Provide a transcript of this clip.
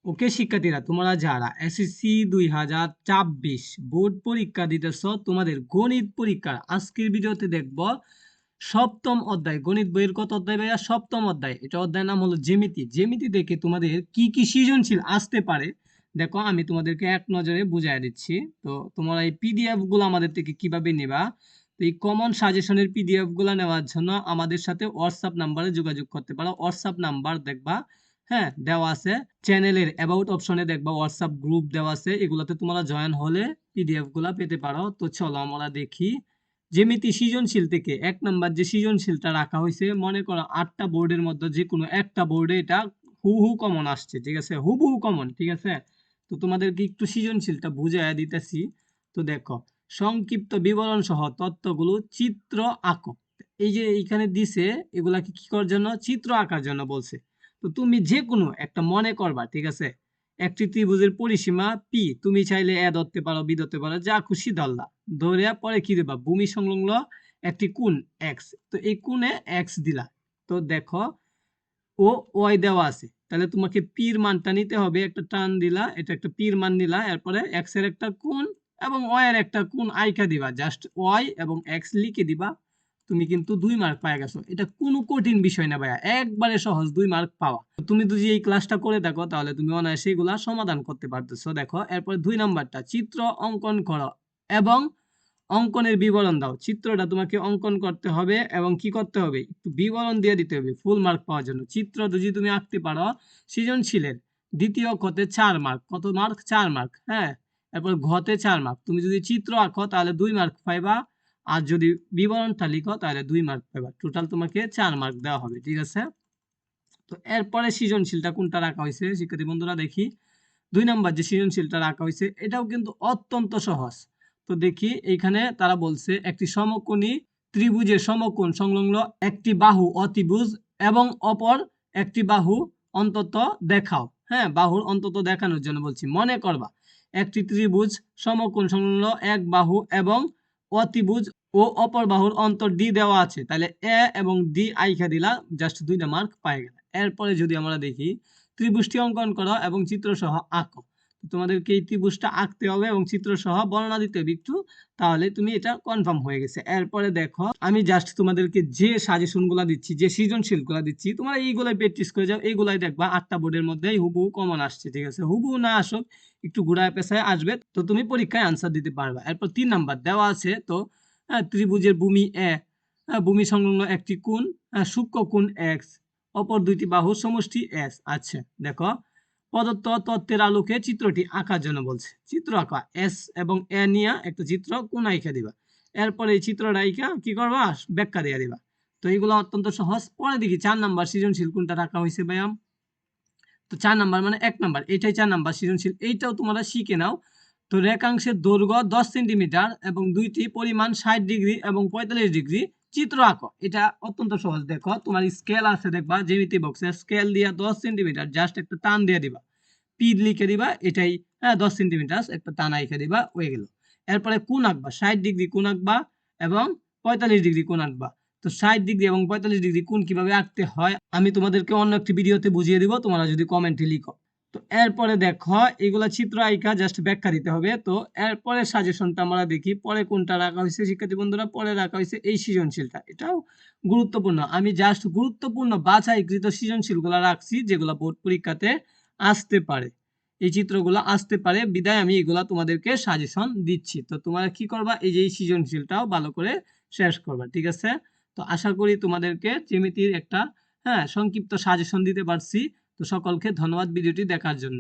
ওকে শিক্ষার্থীরা, তোমরা যারা এসএসসি 2024 বোর্ড পরীক্ষা দিতেছ, তোমাদের গণিত পরীক্ষার আজকের ভিডিওতে দেখব সপ্তম অধ্যায়। গণিত বইয়ের কত অধ্যায় ভাইয়া? সপ্তম অধ্যায়। এটা অধ্যায়ের নাম হলো জ্যামিতি। জ্যামিতি দেখে তোমাদের কি কি সৃজনশীল আসতে পারে দেখো, আমি তোমাদেরকে এক নজরে বুঝাই দিচ্ছি। তো তোমরা এই পিডিএফ গুলো আমাদের থেকে কিভাবে নেবা, তো এই কমন সাজেশনের পিডিএফ গুলো নেওয়ার জন্য আমাদের সাথে হোয়াটসঅ্যাপ নাম্বারে যোগাযোগ করতে পারো। হোয়াটসঅ্যাপ নাম্বার দেখবা, হ্যাঁ, দেওয়া আছে। চ্যানেলের অ্যাবাউট অপশনে দেখবা হোয়াটসঅ্যাপ গ্রুপ দেওয়া আছে, এগুলোতে তোমরা জয়েন হলে পিডিএফ গুলা পেতে পারো। তো চলো আমরা দেখি জ্যামিতি সৃজনশীল থেকে 1 নাম্বার যে সৃজনশীলটা রাখা হয়েছে, মনে করো 8টা বোর্ডের মধ্যে যে কোনো একটা বোর্ডে এটা হুবহু কমন আসছে, ঠিক আছে, হুবহু কমন, ঠিক আছে। তো তোমাদেরকে একটু সৃজনশীলটা বুঝাইয়া দিতেছি। তো দেখো, সংক্ষিপ্ত বিবরণ সহ তথ্যগুলো চিত্র আঁকো। এই যে এইখানে দিছে, এগুলাকে কি করার জন্য? চিত্র আঁকার জন্য বলছে। তো তুমি যে কোনো একটা মনে করবা, ঠিক আছে। একটি ত্রিভুজের পরিসীমা পি, তুমি চাইলে এ ধরতে পারো, বি ধরতে পারো, যা খুশি ধরলা। ধরে পরে কি দেবা? ভূমি সংলগ্ন একটি কোণ এক্স, তো এই কোণে এক্স দিলা। তো দেখো ও ওয়াই দেওয়া আছে, তাহলে তোমাকে পির মানটা নিতে হবে। একটা টান দিলা, এটা একটা পির মান নিলা, এরপরে এক্স এর একটা কোণ এবং ওয়াই এর একটা কোণ আইকা দিবা, জাস্ট ওয়াই এবং এক্স লিখে দিবা। তুমি কিন্তু 2 মার্ক পাই গেছো। এটা কোনো কঠিন বিষয় না ভাইয়া, একবারে সহজ 2 মার্ক পাওয়া। তুমি যদি এই ক্লাসটা করে দেখো তাহলে তুমি অনায়াসে এগুলা সমাধান করতে পারতেছো। দেখো এরপর 2 নাম্বারটা, চিত্র অঙ্কন করো এবং অঙ্কনের বিবরণ দাও। চিত্রটা তোমাকে অঙ্কন করতে হবে এবং কি করতে হবে? একটু বিবরণ দিয়ে দিতে হবে ফুল মার্ক পাওয়ার জন্য। চিত্র যদি তুমি আঁকতে পারো, সৃজনশীলের দ্বিতীয় ক্ষতে 4 মার্ক। কত মার্ক? 4 মার্ক, হ্যাঁ। এরপর ঘতে 4 মার্ক। তুমি যদি চিত্র আঁকো তাহলে 2 মার্ক পাইবা, আর যদি বিবরণটা লিখো তাহলে 2 মার্ক পাইবা। টোটাল তোমাকে 4 মার্ক দেওয়া হবে, ঠিক আছে। তো এরপরে সৃজনশীলটা কোনটা রাখা হয়েছে শিক্ষার্থী বন্ধুরা দেখি। 2 নাম্বার যে সৃজনশীলটা রাখা হয়েছে এটাও কিন্তু অত্যন্ত সহজ। তো দেখি এইখানে তারা বলছে একটি সমকোণী ত্রিভুজের সমকোণ সংলগ্ন একটি বাহু অতিভুজ এবং অপর একটি বাহু অন্তত দেখাও। হ্যাঁ, বাহুর অন্তত দেখানোর জন্য বলছি। মনে করবা একটি ত্রিভুজ সমকোণ সংলগ্ন এক বাহু এবং অতিভুজ ও অপর বাহুর অন্তর ডি দেওয়া আছে, তাহলে এ এবং ডি আইখা দিলা, জাস্ট 2টা মার্ক পাই গেল। এরপরে যদি আমরা দেখি ত্রিভুজটি অঙ্কন করো এবং চিত্র সহ আঁকো। তোমাদেরকে এই ত্রিভুজটা আঁকতে হবে এবং চিত্র সহ বর্ণনা দিতে হবে একটু, তাহলে তুমি এটা কনফার্ম হয়ে গেছে। এরপরে দেখো আমি জাস্ট তোমাদেরকে যে সাজেশন গুলা দিচ্ছি, যে সৃজনশীল গুলা দিচ্ছি, তোমরা এইগুলাই প্র্যাকটিস করে যাও। এইগুলাই দেখবা 8টা বোর্ডের মধ্যে হুবহু কমন আসছে, ঠিক আছে। হুবহু না আসুক, একটু ঘুরায় পেছায় আসবে, তো তুমি পরীক্ষায় আনসার দিতে পারবা। এরপর 3 নাম্বার দেওয়া আছে, তো ত্রিভুজের ভূমি এ, ভূমি সংলগ্ন একটি কোণ সূক্ষ্মকোণ এক্স, অপর দুইটি বাহুর সমষ্টি এস। আচ্ছা দেখো, প্রদত্ত তত্ত্বের আলোকে চিত্রটি আঁকার জন্য বলছে। চিত্র আঁকা, এস এবং এ নিয়ে একটা চিত্র কোণ আঁকা দিবা। এরপরে এই চিত্রটা আঁকা কি করবা? ব্যাখ্যা দিয়ে দিবা। তো এগুলো অত্যন্ত সহজ। পরে দেখি 4 নাম্বার সৃজনশীল কোনটা রাখা হয়েছে ব্যায়াম। তো 4 নাম্বার মানে 1 নাম্বার, এটাই 4 নাম্বার সৃজনশীল, এইটাও তোমরা শিখে নাও। তো রেখাংশের দৈর্ঘ্য 10 সেন্টিমিটার এবং দুইটি পরিমাণ 60 ডিগ্রি এবং 45 ডিগ্রি চিত্র আঁকো। এটা অত্যন্ত সহজ। দেখো তোমার স্কেল আছে, দেখবা জ্যামিতি বক্সে স্কেল দিয়া 10 সেন্টিমিটার জাস্ট একটা টান দিয়ে দিবা, পি লিখে দিবা, এটাই, হ্যাঁ, 10 সেন্টিমিটার একটা টান আঁকা দিবা, হয়ে গেল। এরপরে কোণ আঁকবা, 60 ডিগ্রি কোণ আঁকবা এবং 45 ডিগ্রি কোণ আঁকবা। তো 60 ডিগ্রি এবং 45 ডিগ্রি কোণ কিভাবে আঁকতে হয় আমি তোমাদেরকে অন্য একটি ভিডিওতে বুঝিয়ে দিব, তোমরা যদি কমেন্টে লিখো। তো এরপরে দেখো এগুলা চিত্র আঁকা জাস্ট ব্যাখ্যা দিতে হবে। তো এরপরে সাজেশনটা আমরা দেখি পরে কোনটা রাখা হয়েছে শিক্ষার্থী বন্ধুরা। পরে রাখা হয়েছে এই সৃজনশীলটা, এটাও গুরুত্বপূর্ণ। আমি জাস্ট গুরুত্বপূর্ণ বাছাইকৃত সৃজনশীলগুলো রাখছি যেগুলো বোর্ড পরীক্ষাতে আসতে পারে, এই চিত্রগুলো আসতে পারে, বিদায় আমি এগুলা তোমাদেরকে সাজেশন দিচ্ছি। তো তোমরা কি করবা? এই যে এই সৃজনশীলটাও ভালো করে শেষ করবা, ঠিক আছে। তো আশা করি তোমাদেরকে জ্যামিতির একটা, হ্যাঁ, সংক্ষিপ্ত সাজেশন দিতে পারছি। তো সকলকে ধন্যবাদ ভিডিওটি দেখার জন্য।